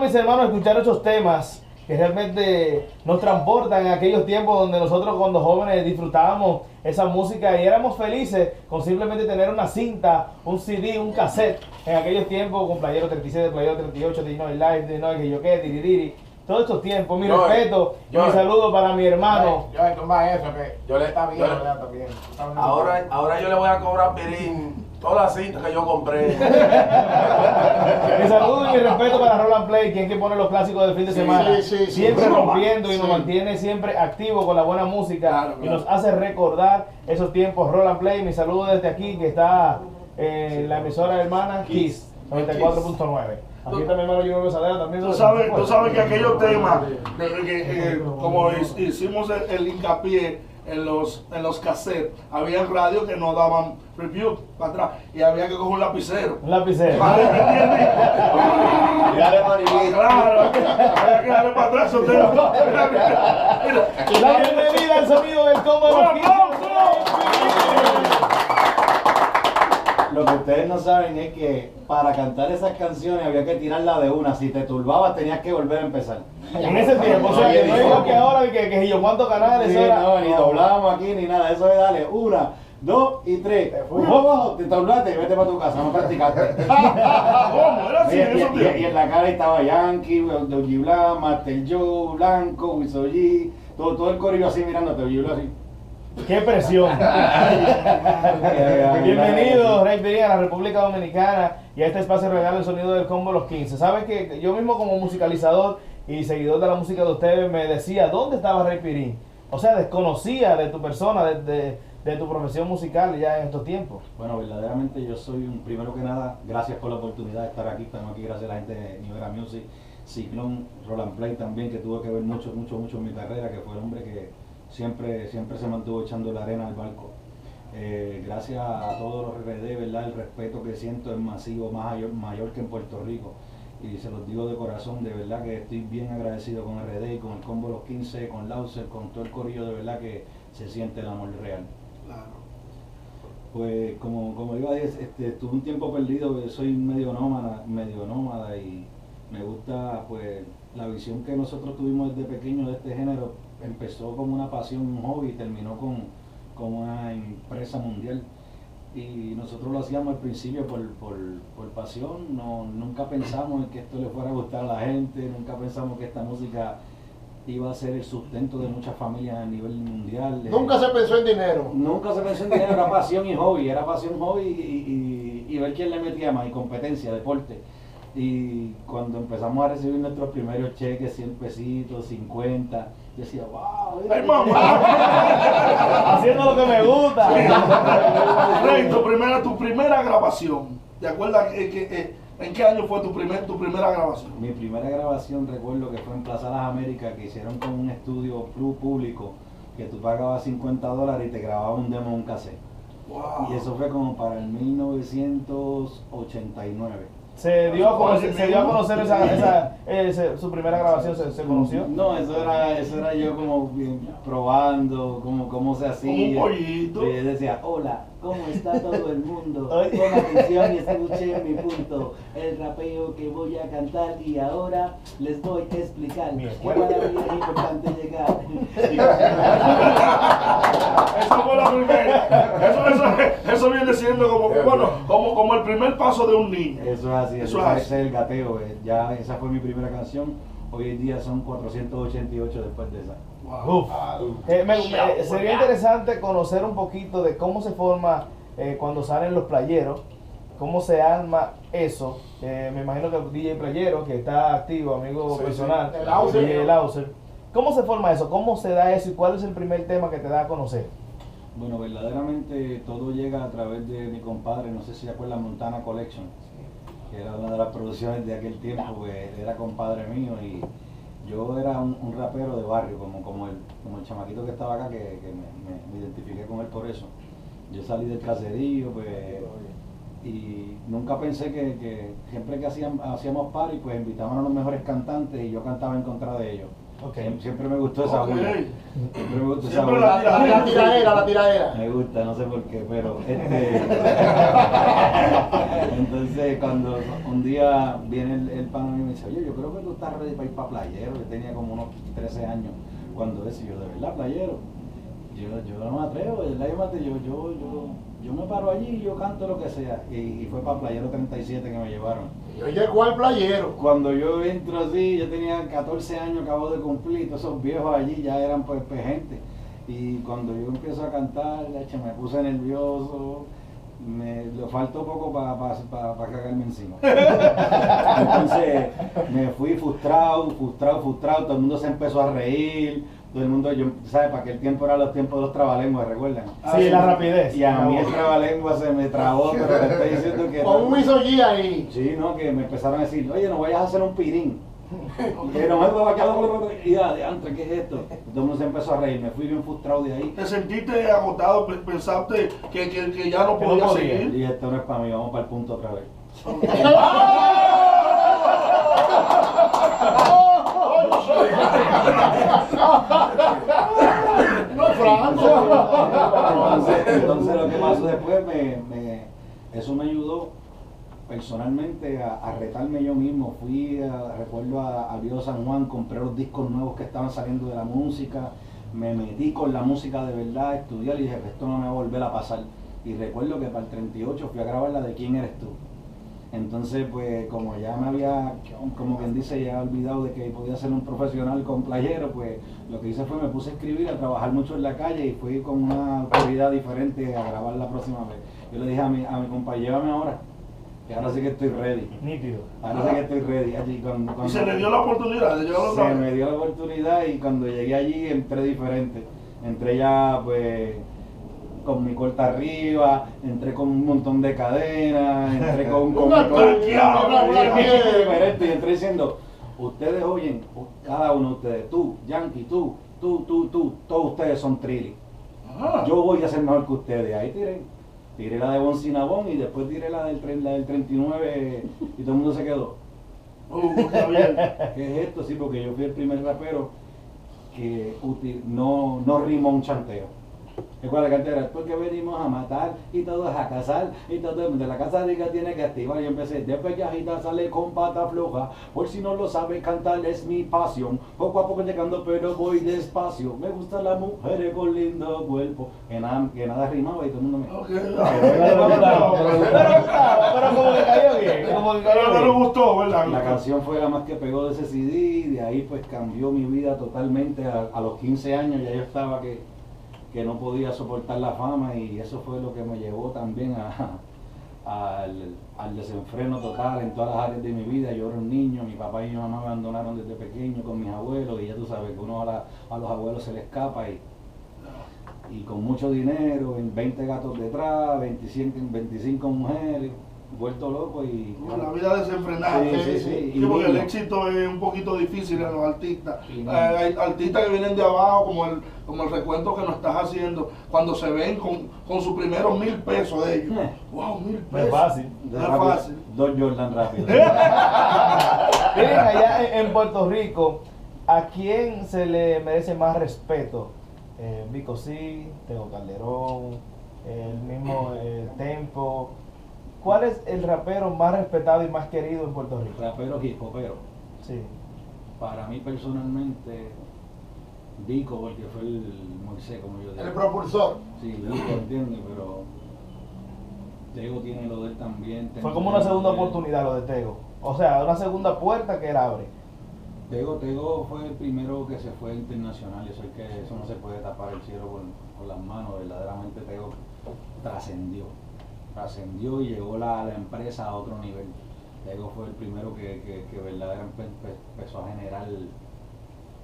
mis hermanos, escuchar esos temas que realmente nos transportan en aquellos tiempos donde nosotros cuando jóvenes disfrutábamos esa música y éramos felices con simplemente tener una cinta, un CD, un cassette en aquellos tiempos con Playero 36, Playero 38, de No Live, de No que yo qué, Tiririri. Todos estos tiempos, mi respeto y mi saludo para mi hermano. Yo toma eso, que yo le está bien, está bien. Ahora yo le voy a cobrar a Pirín todas las cintas que yo compré. Mi saludo y mi respeto para Roland Play, quien que pone los clásicos del fin de semana. Siempre rompiendo y nos mantiene siempre activos con la buena música y nos hace recordar esos tiempos. Roland Play, mi saludo desde aquí, que está en la emisora hermana Kiss 94.9. Aquí también, hermano, yo me Sadera también. Tú sabes que aquellos temas, como hicimos el hincapié en los cassettes, había radios que no daban review para atrás y había que coger un lapicero. Un lapicero. Y darle claro, había que darle para atrás esos temas. La bienvenida al sonido del combo de los 15. Lo que ustedes no saben es que para cantar esas canciones había que tirarla de una. Si te turbabas tenías que volver a empezar. En ese tiempo, o sea, que no es igual que ahora, que yo cuántos canales. Sí, no, ni doblábamos aquí ni nada. Eso es dale, 1, 2 y 3. Abajo, te doblaste y vete para tu casa, no practicaste. ¿Cómo? Era así, eso, tío. Y en la cara estaba Yankee, Doji Blanc, Master Joe, Blanco, Wisoji, todo el corillo así mirándote, Doji Blanc así. ¡Qué presión! Bienvenido, Rey Pirín, a la República Dominicana y a este espacio regalo el sonido del combo Los 15. ¿Sabes que yo mismo como musicalizador y seguidor de la música de ustedes me decía, ¿dónde estaba Rey Pirín? O sea, desconocía de tu persona, de tu profesión musical ya en estos tiempos. Bueno, verdaderamente yo soy primero que nada, gracias por la oportunidad de estar aquí. Estamos aquí gracias a la gente de New Era Music, Ciclón, Roland Play también, que tuvo que ver mucho en mi carrera, que fue el hombre que siempre se mantuvo echando la arena al barco. Gracias a todos los RD, ¿verdad? El respeto que siento es masivo, mayor que en Puerto Rico. Y se los digo de corazón, de verdad que estoy bien agradecido con RD y con el combo Los 15, con Lauser, con todo el corillo, de verdad que se siente el amor real. Claro. Pues como iba a decir, estuve un tiempo perdido, soy medio nómada y me gusta pues la visión que nosotros tuvimos desde pequeño de este género. Empezó como una pasión, un hobby, y terminó con una empresa mundial. Y nosotros lo hacíamos al principio por pasión, nunca pensamos en que esto le fuera a gustar a la gente, nunca pensamos que esta música iba a ser el sustento de muchas familias a nivel mundial. Nunca se pensó en dinero. Nunca se pensó en dinero, era pasión y hobby, y ver quién le metía más, y competencia, deporte. Y cuando empezamos a recibir nuestros primeros cheques, 100 pesitos, 50, yo decía, wow, ¡ay, mamá! Haciendo lo que me gusta. Rey, tu primera grabación, ¿te acuerdas en qué año fue tu primera grabación? Mi primera grabación recuerdo que fue en Plaza Las Américas, que hicieron con un estudio público, que tú pagabas $50 y te grababa un demo en un cassette. Wow. Y eso fue como para el 1989. ¿Se dio a conocer su primera grabación? ¿Se conoció? No, eso era yo como probando cómo se hacía. Como un pollito. Y decía, hola, ¿cómo está todo el mundo? Pon atención y escuchen mi punto. El rapeo que voy a cantar y ahora les voy a explicar que para mí es importante llegar. Esa fue la primera. Eso viene siendo como el primer paso de un niño. Eso es así, ese es el gateo. Ya esa fue mi primera canción. Hoy en día son 488 después de esa. Wow. Sería interesante conocer un poquito de cómo se forma cuando salen los playeros, cómo se arma eso. Me imagino que el DJ Playero, que está activo, amigo personal, DJ Lauser. ¿Cómo se forma eso? ¿Cómo se da eso? ¿Y cuál es el primer tema que te da a conocer? Bueno, verdaderamente todo llega a través de mi compadre, no sé si se acuerdan, Montana Collection, que era una de las producciones de aquel tiempo, pues era compadre mío y yo era un rapero de barrio, como el chamaquito que estaba acá, que me identifiqué con él por eso. Yo salí del caserío, pues, y nunca pensé que siempre que hacíamos party, pues invitaban a los mejores cantantes y yo cantaba en contra de ellos. Okay. Siempre me gustó esa bulla. Siempre me gustó esa Siempre bulla. la tiradera. Me gusta, no sé por qué, pero Entonces, cuando un día viene el pana y me dice, oye, yo creo que tú estás ready para ir para Playero. Yo tenía como unos 13 años cuando eso, yo, de verdad, Playero. Yo no me atrevo, de verdad, yo me paro allí y yo canto lo que sea. Y fue para Playero 37 que me llevaron. Yo llego al playero. Cuando yo entro así, yo tenía 14 años, acabo de cumplir, todos esos viejos allí ya eran pues gente. Y cuando yo empiezo a cantar, me puse nervioso, le faltó poco para cagarme encima. Entonces me fui frustrado, todo el mundo se empezó a reír, todo el mundo, ¿sabes? Para aquel tiempo eran los tiempos de los trabalenguas, ¿recuerdan? Sí, la rapidez. Y a mí el trabalengua se me trabó, pero te estoy diciendo que... Con un misogi ahí. Sí, no, que me empezaron a decir, oye, no vayas a hacer un pirín. Que no me puedo y adiante, ¿qué es esto? Todo el mundo se empezó a reír, me fui bien frustrado de ahí. ¿Te sentiste agotado? ¿Pensaste que ya no podías seguir? Y esto no es para mí, vamos para el punto otra vez. No, Franco. Entonces lo que pasó después, eso me ayudó personalmente a retarme yo mismo. Recuerdo a Río San Juan, compré los discos nuevos que estaban saliendo de la música, me metí con la música de verdad, estudié y dije, esto no me va a volver a pasar. Y recuerdo que para el 38 fui a grabar la de ¿Quién eres tú? Entonces, pues, como ya me había, como quien dice, ya olvidado de que podía ser un profesional con Playero, pues, lo que hice fue me puse a escribir, a trabajar mucho en la calle y fui con una autoridad diferente a grabar la próxima vez. Yo le dije a mi compa, llévame ahora, que ahora sí que estoy ready. Nítido. Ahora sí que estoy ready. Allí, Y se le dio la oportunidad de llevarlo otra Se vez. me dio la oportunidad y cuando llegué allí entré diferente. Entré ya, pues, con mi corta arriba, entré con un montón de cadenas, entré con diferente y entré diciendo, ustedes oyen, cada uno de ustedes, tú, Yankee, tú, todos ustedes son Trilly. Yo voy a ser mejor que ustedes. Ahí tiré la de Bon Sinabón y después tiré la del 39 y todo el mundo se quedó. Está bien. ¿Qué es esto? Sí, porque yo fui el primer rapero que no rimó un chanteo. Recuerda que antes era porque venimos a matar y todos a cazar y todo el mundo de la casa diga tiene que activar. Y yo empecé de pellajita sale con pata floja, por si no lo sabe cantar es mi pasión, poco a poco llegando pero voy despacio, me gustan las mujeres con lindo cuerpo, que nada rimaba y todo el mundo me... Pero como que cayó bien, como que Pero cayó no le bien. gustó, ¿verdad? La canción fue la más que pegó de ese CD y de ahí pues cambió mi vida totalmente. A los 15 años ya yo estaba que no podía soportar la fama y eso fue lo que me llevó también al desenfreno total en todas las áreas de mi vida. Yo era un niño, mi papá y mi mamá me abandonaron desde pequeño con mis abuelos y ya tú sabes que uno a los abuelos se le escapa y con mucho dinero, en 20 gatos detrás, 25 mujeres, vuelto loco y... La vida desenfrenada. Sí. Sí, porque el éxito es un poquito difícil en los artistas. Sí, no. Hay artistas que vienen de abajo, como el recuento que nos estás haciendo, cuando se ven con sus primeros 1,000 pesos de ellos. ¡Wow! 1,000 No es pesos. fácil. No es fácil. 2 Jordan rápido. Miren, allá en Puerto Rico, ¿a quién se le merece más respeto? Vico C, Tego Calderón, el mismo Tempo. ¿Cuál es el rapero más respetado y más querido en Puerto Rico? Rapero hip hopero. Sí. Para mí personalmente, Vico, porque fue el Moisés, como yo digo. El propulsor. Sí, Vico, entiende, pero Tego tiene lo de él también. Fue como una segunda oportunidad lo de Tego. O sea, una segunda puerta que él abre. Tego fue el primero que se fue internacional y eso no se puede tapar el cielo con las manos. Verdaderamente Tego trascendió y llegó la empresa a otro nivel. Tego fue el primero que verdaderamente empezó a generar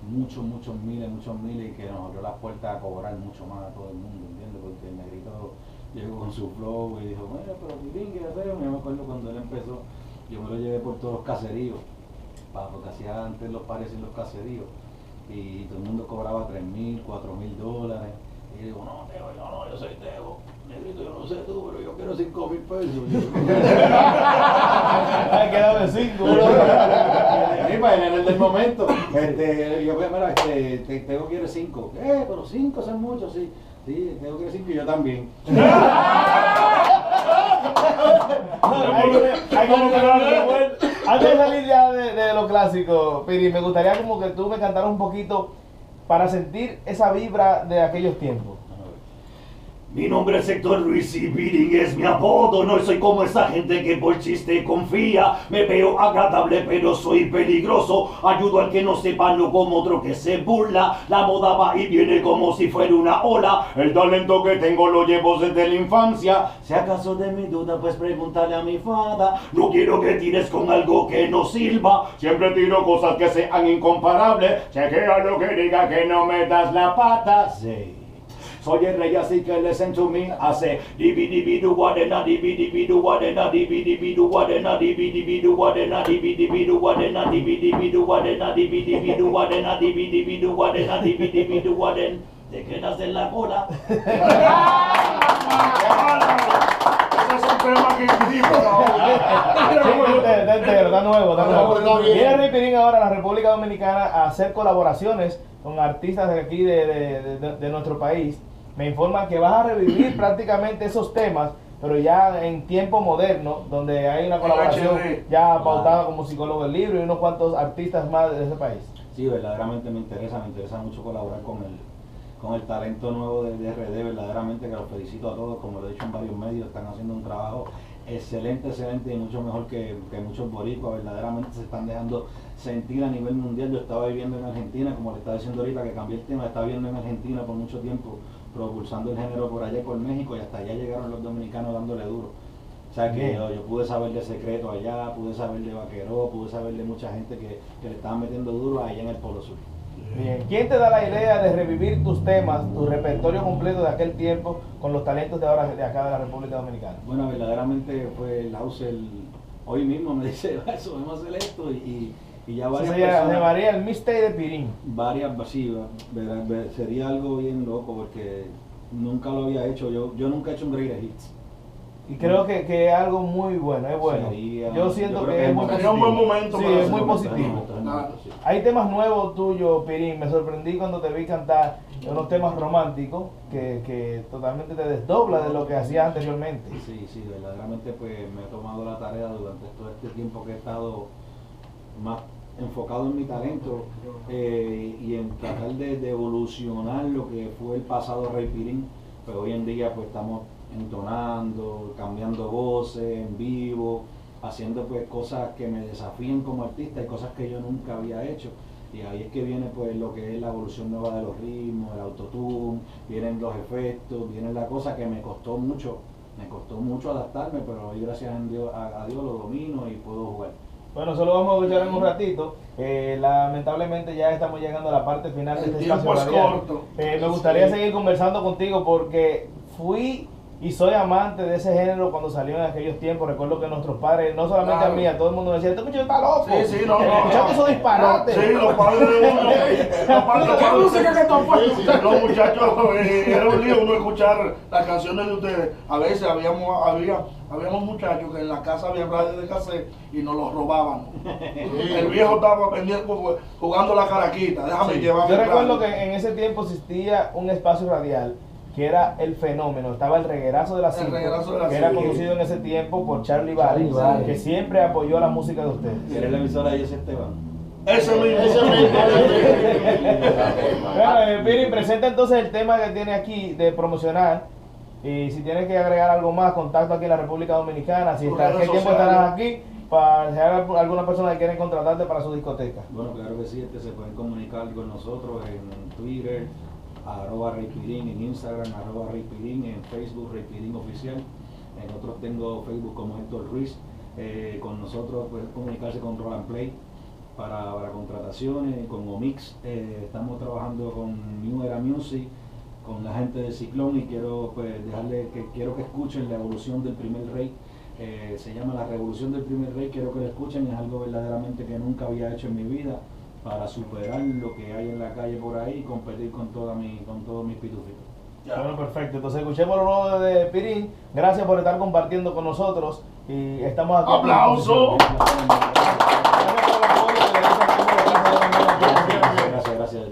muchos miles y que nos abrió las puertas a cobrar mucho más a todo el mundo, ¿entiendes? Porque el negrito llegó con su flow y dijo, bueno, pero Pirín, ¿qué hacemos? Yo me acuerdo cuando él empezó, yo me lo llevé por todos los caseríos, porque hacía antes los pares en los caseríos, y todo el mundo cobraba $3,000, $4,000, y yo digo, no, Tego, yo soy Tego. Negrito, yo no sé tú, pero yo quiero 5,000 pesos. Ay, quedaba en 5. En el del momento. Yo, mira, Tego quiere 5. Pero 5 son muchos, sí. Sí, Tego quiere 5 y yo también. Hay como que darle vuelta. Antes de salir ya de lo clásico, Piri, me gustaría como que tú me cantaras un poquito para sentir esa vibra de aquellos tiempos. Mi nombre es Héctor Ruiz y Pirín es mi apodo. No soy como esa gente que por chiste confía. Me veo agradable pero soy peligroso. Ayudo al que no sepa, no como otro que se burla. La moda va y viene como si fuera una ola. El talento que tengo lo llevo desde la infancia. Si acaso de mi duda, pues pregúntale a mi fada. No quiero que tires con algo que no sirva. Siempre tiro cosas que sean incomparables. Chequea lo que diga que no me das la pata. Sí. Soy el rey, así que listen to me. Hace dividividu guadena, dividividu guadena, dividividu guadena, dividividu guadena, dividividu guadena, dividividu guadena, dividividu guadena, dividividu guadena, dividividu guadena. Te quedas en la cola. Ese es un tema que Está entero, está nuevo, está nuevo. Está bien. Viene Rey Pirín ahora a la República Dominicana a hacer colaboraciones con artistas de aquí de nuestro país. Me informan que vas a revivir prácticamente esos temas, pero ya en tiempo moderno, donde hay una colaboración ya pautada con Musicólogo del Libro y unos cuantos artistas más de ese país. Sí, verdaderamente me interesa mucho colaborar con el talento nuevo de RD, verdaderamente que los felicito a todos, como lo he dicho en varios medios, están haciendo un trabajo excelente y mucho mejor que muchos boricuas, verdaderamente se están dejando sentir a nivel mundial. Yo estaba viviendo en Argentina, como le estaba diciendo ahorita que cambié el tema, estaba viviendo en Argentina por mucho tiempo, propulsando el género por allá y por México, y hasta allá llegaron los dominicanos dándole duro. O sea que yo pude saber de Secreto allá, pude saber de Vaqueró, pude saber de mucha gente que le estaban metiendo duro allá en el Polo Sur. Bien, ¿quién te da la idea de revivir tus temas, tu repertorio completo de aquel tiempo con los talentos de ahora de acá de la República Dominicana? Bueno, verdaderamente fue Lausel, hoy mismo me dice, eso, vamos a hacer esto y ya varias Se personas... llamaría el mixtape de Pirín. Varias, sí, sería algo bien loco porque nunca lo había hecho, yo nunca he hecho un Greatest Hits. Y creo que es algo muy bueno, es bueno. Yo siento que es muy sería un buen momento. Sí, es muy positivo. Hay temas nuevos tuyos, Pirín. Me sorprendí cuando te vi cantar unos temas románticos que totalmente te desdobla de lo que hacías anteriormente. Sí, verdaderamente pues me he tomado la tarea durante todo este tiempo que he estado más enfocado en mi talento y en tratar de evolucionar lo que fue el pasado Rey Pirín. Pues hoy en día pues estamos entonando, cambiando voces en vivo, haciendo pues cosas que me desafíen como artista y cosas que yo nunca había hecho. Y ahí es que viene pues lo que es la evolución nueva de los ritmos, el autotune, vienen los efectos, viene la cosa que me costó mucho adaptarme, pero hoy gracias a Dios lo domino y puedo jugar. Bueno, eso lo vamos a escuchar en un ratito. Lamentablemente ya estamos llegando a la parte final de este espacio tiempo es radial. corto. Me gustaría seguir conversando contigo porque fui y soy amante de ese género cuando salió en aquellos tiempos. Recuerdo que nuestros padres, no solamente a mí, a todo el mundo me decía, este muchacho está loco. Sí, no. Escuchaste esos disparates. Sí, los padres de uno. ¿Qué música que están puestos? Los muchachos, era un lío uno escuchar las canciones de ustedes. A veces habíamos muchachos que en la casa había radio de cassette y nos los robaban. El viejo estaba pendiente jugando la caraquita. Déjame llevar. Yo recuerdo que en ese tiempo existía un espacio radial que era El Fenómeno, estaba el Reguerazo de la Cinco, que era conducido en ese tiempo por Charlie Valles, que siempre apoyó la música de ustedes. ¿Eres la emisora de José Esteban? Ese mismo. Bueno, Piri, presenta entonces el tema que tiene aquí de promocionar. Y si tienes que agregar algo más, contacto aquí en la República Dominicana. Si estás, ¿qué tiempo estarás aquí? Para si hay alguna persona que quieren contratarte para su discoteca. Bueno, claro que sí, se pueden comunicar con nosotros en Twitter, @ReyPirín, en Instagram, @ReyPirín, en Facebook, Reypirín Oficial. En otros tengo Facebook como Héctor Ruiz. Con nosotros pueden comunicarse con Roland Play para contrataciones, con Omix. Estamos trabajando con New Era Music, con la gente de Ciclón, y quiero pues quiero que escuchen la evolución del primer rey. Se llama La Revolución del Primer Rey, quiero que lo escuchen, es algo verdaderamente que nunca había hecho en mi vida, para superar lo que hay en la calle por ahí y competir con todos mis pitufitos. Bueno, perfecto. Entonces escuchemos lo nuevo de Pirín. Gracias por estar compartiendo con nosotros y estamos aquí. ¡Aplauso! Gracias.